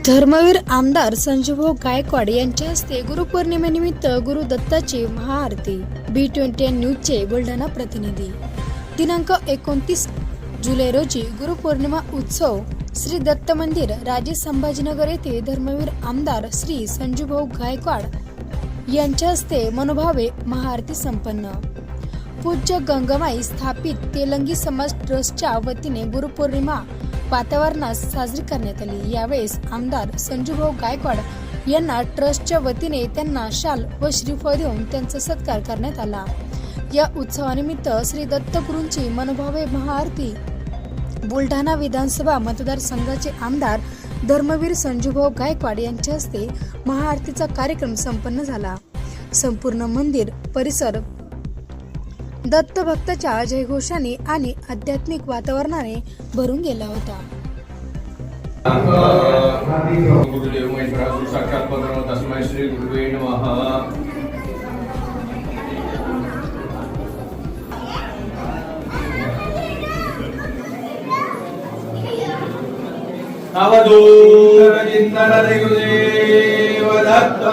धर्मवीर आमदार संजूभाऊ गायकवाड यांच्या हस्ते गुरुपौर्णिमेनिमित्त गुरु दत्ताची महाआरती। B20 न्यूजचे बुलढाणा प्रतिनिधी। दिनांक 29 जुलै रोजी गुरुपौर्णिमा उत्सव श्री दत्त मंदिर राजे संभाजीनगर येथे धर्मवीर आमदार श्री संजूभाऊ गायकवाड यांच्या हस्ते मनोभावे महाआरती संपन्न। पूज्य गंगामाई स्थापित तेलंगी समाज ट्रस्टच्या वतीने गुरुपौर्णिमा वातावरणात साजरी करण्यात आली। यावेळेस आमदार संजूभाऊ गायकवाड यांना ट्रस्टच्या वतीने त्यांना शाल व श्रीफळ देऊन त्यांचा सत्कार करण्यात आला। या उत्सवानिमित्त श्री दत्तगुरूंची मनोभावे महाआरती बुलढाणा विधानसभा मतदारसंघाचे आमदार धर्मवीर संजूभाऊ गायकवाड यांच्या हस्ते महाआरतीचा कार्यक्रम संपन्न झाला। संपूर्ण मंदिर परिसर दत्त भक्ताच्या जयघोषाने आणि आध्यात्मिक वातावरणाने भरून गेला होता। गुरुदेव महेश्वरासु साक्षात् परब्रह्म तस्मै श्री गुरुवे नमः। अवधूत चिंतन गुरुदेव दत्त